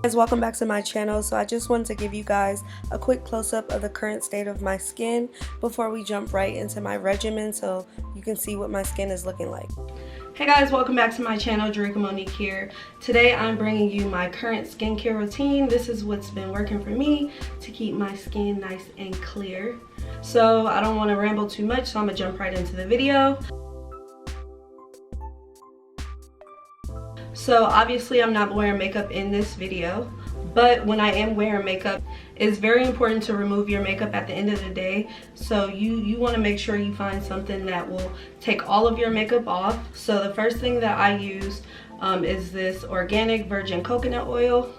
Guys, welcome back to my channel. So I just wanted to give you guys a quick close-up of the current state of my skin before we jump right into my regimen so you can see what my skin is looking like. Hey guys, welcome back to my channel. JericaMonique here. Today I'm bringing you my current skincare routine. This is what's been working for me to keep my skin nice and clear. So I don't want to ramble too much, so I'm gonna jump right into the video. So obviously I'm not wearing makeup in this video, but when I am wearing makeup, it's very important to remove your makeup at the end of the day. So you want to make sure you find something that will take all of your makeup off. So the first thing that I use is this organic virgin coconut oil.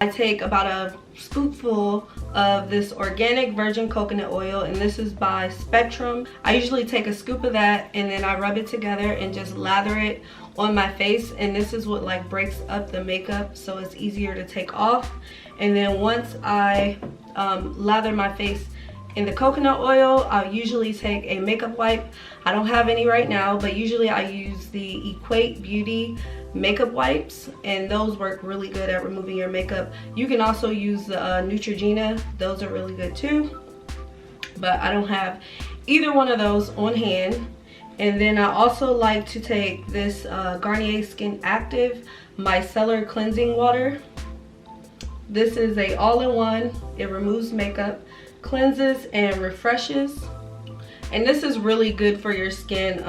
I take about a scoopful of this organic virgin coconut oil, and this is by Spectrum. I usually take a scoop of that and then I rub it together and just lather it on my face, and this is what like breaks up the makeup so it's easier to take off. And then once I lather my face in the coconut oil, I'll usually take a makeup wipe. I don't have any right now, but usually I use the Equate Beauty makeup wipes, and those work really good at removing your makeup. You can also use the Neutrogena. Those are really good too, but I don't have either one of those on hand. And then I also like to take this Garnier Skin Active Micellar Cleansing Water. This is a all-in-one. It removes makeup, cleanses, and refreshes. And this is really good for your skin.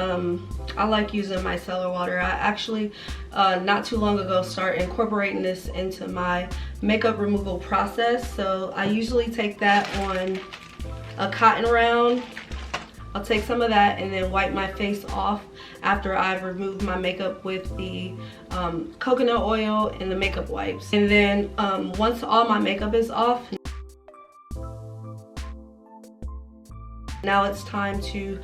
I like using micellar water. I actually, not too long ago, started incorporating this into my makeup removal process. So I usually take that on a cotton round. I'll take some of that and then wipe my face off after I've removed my makeup with the coconut oil and the makeup wipes. And then once all my makeup is off, now it's time to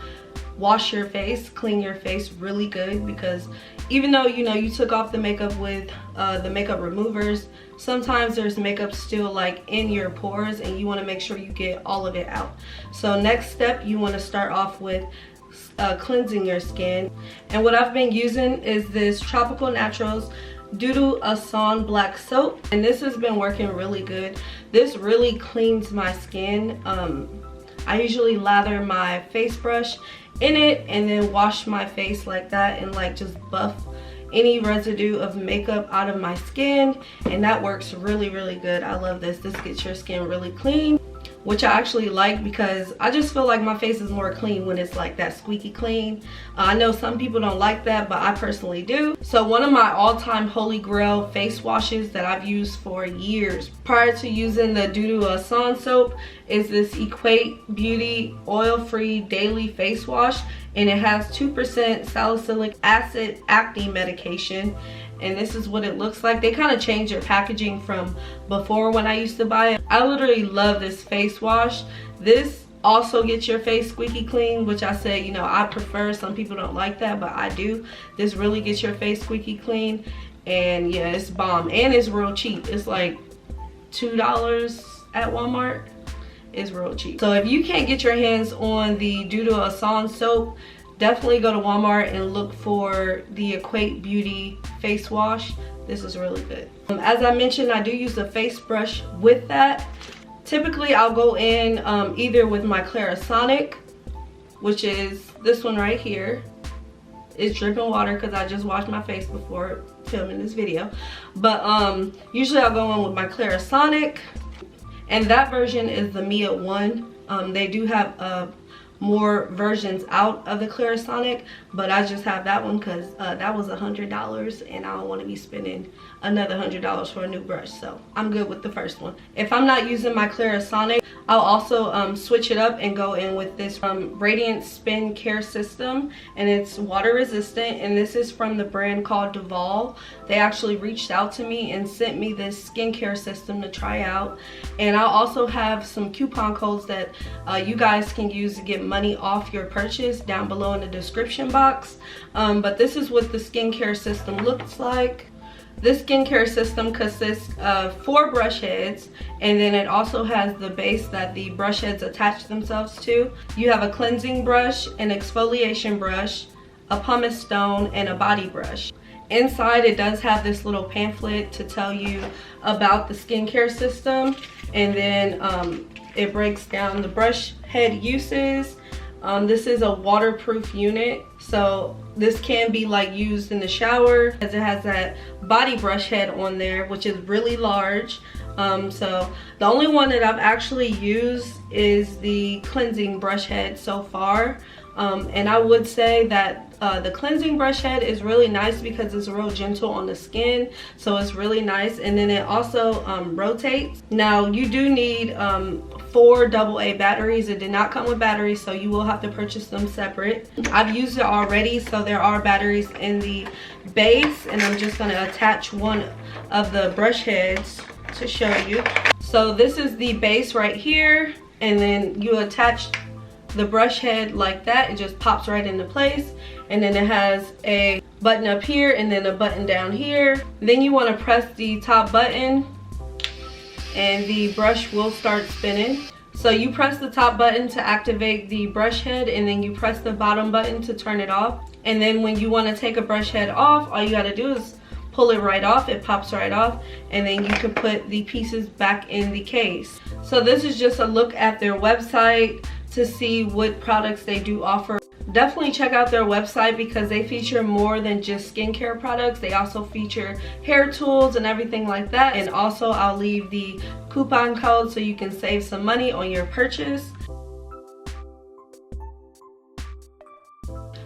wash your face, clean your face really good, because even though you took off the makeup with the makeup removers, sometimes there's makeup still like in your pores and you want to make sure you get all of it out. So next step, you want to start off with cleansing your skin. And what I've been using is this Tropical Naturals Doodle Asan Black Soap, and this has been working really good. This really cleans my skin. I usually lather my face brush in it and then wash my face like that and like just buff any residue of makeup out of my skin, and that works really good. I love this. This gets your skin really clean, which I actually like because I just feel like my face is more clean when it's like that squeaky clean. I know some people don't like that, but I personally do. So one of my all-time holy grail face washes that I've used for years prior to using the Doodle Asan soap is this Equate Beauty oil-free daily face wash, and it has 2% salicylic acid acne medication. And this is what it looks like. They kind of changed their packaging from before when I used to buy it. I literally love this face wash. This also gets your face squeaky clean, which I said, I prefer. Some people don't like that, but I do. This really gets your face squeaky clean, and yeah, it's bomb. And it's real cheap. It's like $2 at Walmart. It's real cheap. So if you can't get your hands on the Doodle Asan soap, definitely go to Walmart and look for the Equate Beauty face wash. This is really good. As I mentioned, I do use a face brush with that. Typically I'll go in either with my Clarasonic, which is this one right here. It's dripping water because I just washed my face before filming this video. But usually I'll go in with my Clarasonic, and that version is the Mia 1. They do have more versions out of the Clarasonic, but I just have that one because that was $100 and I don't want to be spending another $100 for a new brush, so I'm good with the first one. If I'm not using my Clarasonic, I'll also switch it up and go in with this Radiant Spin Care System, and it's water resistant, and this is from the brand called Duval. They actually reached out to me and sent me this skincare system to try out, and I'll also have some coupon codes that you guys can use to get money off your purchase down below in the description box. But this is what the skincare system looks like. This skincare system consists of 4 brush heads, and then it also has the base that the brush heads attach themselves to. You have a cleansing brush, an exfoliation brush, a pumice stone, and a body brush. inside it does have this little pamphlet to tell you about the skincare system, and then it breaks down the brush head uses. This is a waterproof unit, so this can be like used in the shower, as it has that body brush head on there, which is really large. So the only one that I've actually used is the cleansing brush head so far, and I would say that the cleansing brush head is really nice because it's real gentle on the skin, so it's really nice. And then it also rotates. Now you do need 4 AA batteries. It did not come with batteries, so you will have to purchase them separate. I've used it already, so there are batteries in the base, and I'm just going to attach one of the brush heads to show you. So this is the base right here, and then you attach the brush head like that. It just pops right into place, and then it has a button up here and then a button down here. Then you want to press the top button and the brush will start spinning. So you press the top button to activate the brush head, and then you press the bottom button to turn it off. And then when you want to take a brush head off, all you got to do is pull it right off. It pops right off, and then you can put the pieces back in the case. So this is just a look at their website to see what products they do offer. Definitely check out their website because they feature more than just skincare products. They also feature hair tools and everything like that. And also I'll leave the coupon code so you can save some money on your purchase.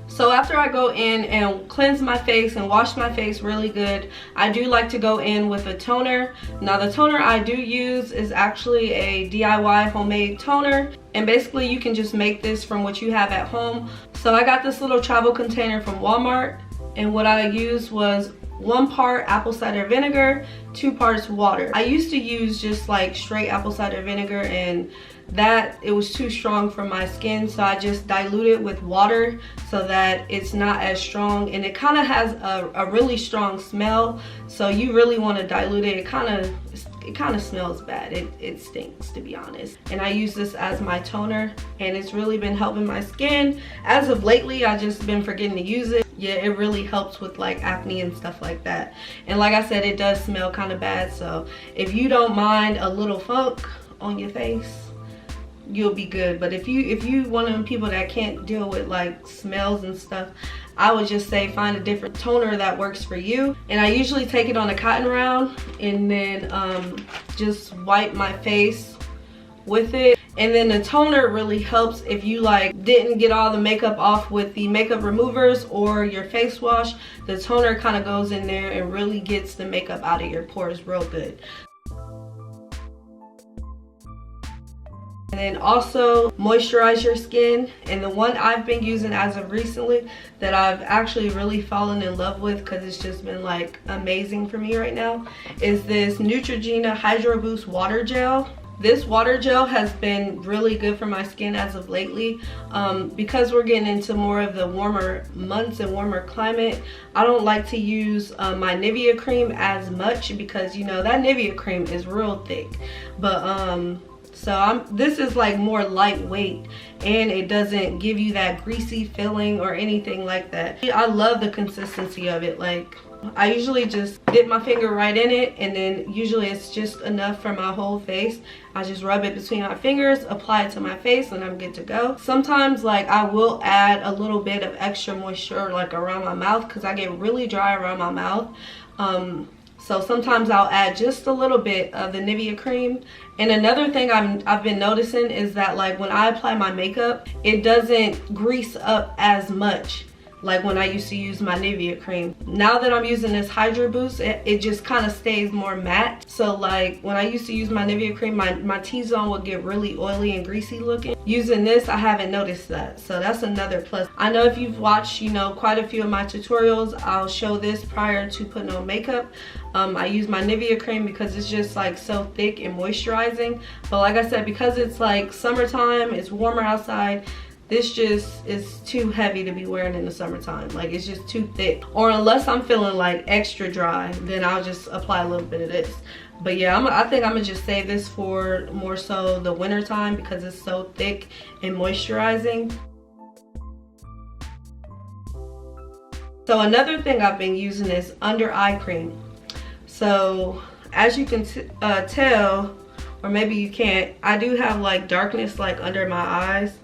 So after I go in and cleanse my face and wash my face really good, I do like to go in with a toner. Now the toner I do use is actually a DIY homemade toner, and basically you can just make this from what you have at home. So I got this little travel container from Walmart, and what I used was 1 part apple cider vinegar, 2 parts water. I used to use just like straight apple cider vinegar, and that it was too strong for my skin, so I just dilute it with water so that it's not as strong, and it kind of has a really strong smell, so you really want to dilute it. It kind of smells bad. It stinks, to be honest. And I use this as my toner, and it's really been helping my skin. As of lately, I just been forgetting to use it. Yeah, it really helps with like acne and stuff like that. And like I said, it does smell kind of bad, so if you don't mind a little funk on your face, you'll be good. But if you one of them people that can't deal with like smells and stuff, I would just say find a different toner that works for you. And I usually take it on a cotton round and then just wipe my face with it. And then the toner really helps if you like didn't get all the makeup off with the makeup removers or your face wash. The toner kind of goes in there and really gets the makeup out of your pores real good. And then also moisturize your skin. And the one I've been using as of recently that I've actually really fallen in love with, because it's just been like amazing for me right now, is this Neutrogena Hydro Boost Water Gel. This water gel has been really good for my skin as of lately. Because we're getting into more of the warmer months and warmer climate, I don't like to use my Nivea cream as much, because you know that Nivea cream is real thick. But so this is like more lightweight, and it doesn't give you that greasy feeling or anything like that. I love the consistency of it. Like I usually just dip my finger right in it, and then usually it's just enough for my whole face. I just rub it between my fingers, apply it to my face, and I'm good to go. Sometimes like I will add a little bit of extra moisture like around my mouth, because I get really dry around my mouth. So sometimes I'll add just a little bit of the Nivea cream. And another thing I've been noticing is that like when I apply my makeup, it doesn't grease up as much like when I used to use my Nivea cream. Now that I'm using this Hydro Boost, it just kind of stays more matte. So like when I used to use my Nivea cream, my T-zone would get really oily and greasy looking. Using this, I haven't noticed that. So that's another plus. I know if you've watched, you know, quite a few of my tutorials, I'll show this prior to putting on makeup. I use my Nivea cream because it's just like so thick and moisturizing. But like I said, because it's like summertime, it's warmer outside, this just is too heavy to be wearing in the summertime. Like it's just too thick. Or unless I'm feeling like extra dry, then I'll just apply a little bit of this. But yeah, I think I'm gonna just save this for more so the winter time, because it's so thick and moisturizing. So another thing I've been using is under eye cream. So as you can tell, or maybe you can't, I do have like darkness like under my eyes,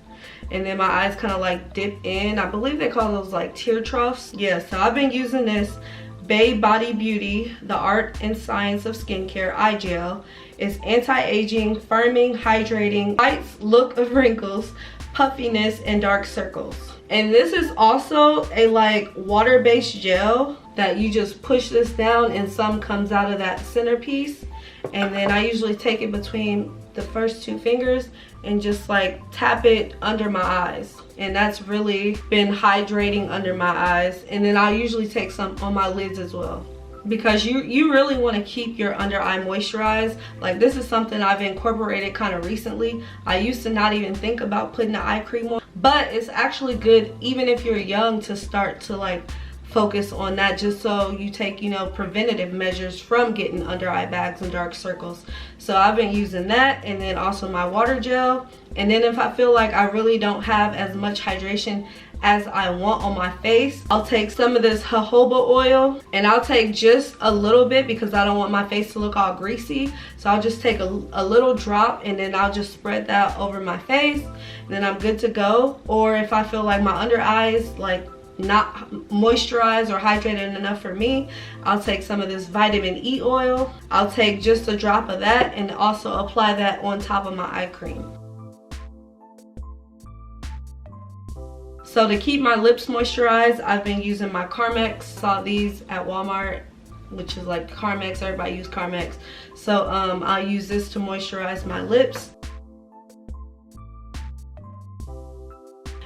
and then my eyes kind of like dip in. I believe they call those like tear troughs. Yeah, so I've been using this Bay Body Beauty, the Art and Science of Skincare Eye Gel. It's anti-aging, firming, hydrating, fights look of wrinkles, puffiness, and dark circles. And this is also a like water-based gel that you just push this down and some comes out of that centerpiece. And then I usually take it between the first 2 fingers and just like tap it under my eyes. And that's really been hydrating under my eyes. And then I usually take some on my lids as well, because you really want to keep your under eye moisturized. Like, this is something I've incorporated kind of recently. I used to not even think about putting the eye cream on, but it's actually good even if you're young to start to like focus on that, just so you take, you know, preventative measures from getting under eye bags and dark circles. So I've been using that, and then also my water gel. And then if I feel like I really don't have as much hydration as I want on my face, I'll take some of this jojoba oil, and I'll take just a little bit because I don't want my face to look all greasy. So I'll just take a little drop, and then I'll just spread that over my face, and then I'm good to go. Or if I feel like my under eyes like not moisturized or hydrated enough for me, I'll take some of this vitamin E oil. I'll take just a drop of that and also apply that on top of my eye cream. So to keep my lips moisturized, I've been using my Carmex. Saw these at Walmart, which is like Carmex, everybody use Carmex. So I'll use this to moisturize my lips.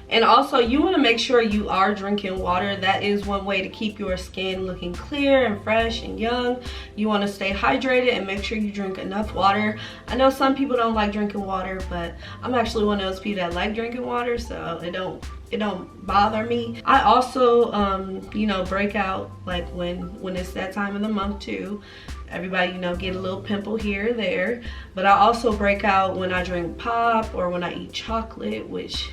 And also, you want to make sure you are drinking water. That is one way to keep your skin looking clear and fresh and young. You want to stay hydrated and make sure you drink enough water. I know some people don't like drinking water, but I'm actually one of those people that like drinking water, so it don't bother me. I also you know, break out like when it's that time of the month too. Everybody, you know, get a little pimple here or there. But I also break out when I drink pop or when I eat chocolate, which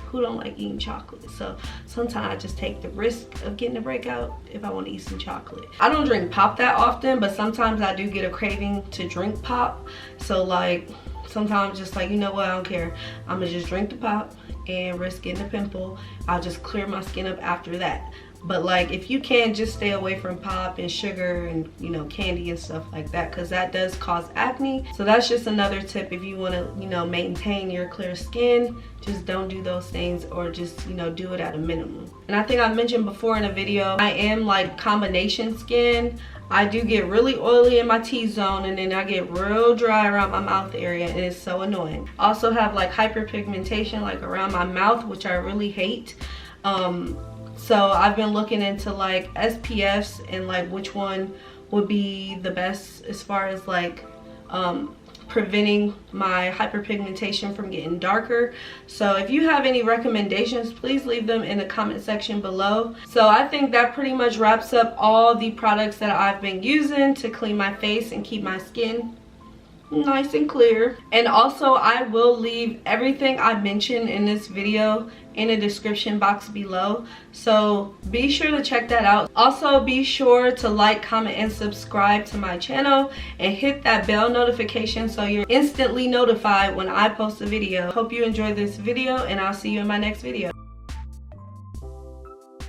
who don't like eating chocolate? So sometimes I just take the risk of getting a breakout if I want to eat some chocolate. I don't drink pop that often, but sometimes I do get a craving to drink pop. So like sometimes just like, you know what, I don't care, I'm gonna just drink the pop and risk getting a pimple. I'll just clear my skin up after that. But like, if you can, just stay away from pop and sugar and, you know, candy and stuff like that, because that does cause acne. So that's just another tip. If you want to, you know, maintain your clear skin, just don't do those things, or just, you know, do it at a minimum. And I think I mentioned before in a video, I am like combination skin. I do get really oily in my T-zone, and then I get real dry around my mouth area, and it's so annoying. I also have like hyperpigmentation like around my mouth, which I really hate. So I've been looking into like SPFs and like which one would be the best as far as like preventing my hyperpigmentation from getting darker. So if you have any recommendations, please leave them in the comment section below. So I think that pretty much wraps up all the products that I've been using to clean my face and keep my skin nice and clear. And also, I will leave everything I mentioned in this video in the description box below, so be sure to check that out. Also, be sure to like, comment, and subscribe to my channel, and hit that bell notification so you're instantly notified when I post a video. Hope you enjoyed this video, and I'll see you in my next video.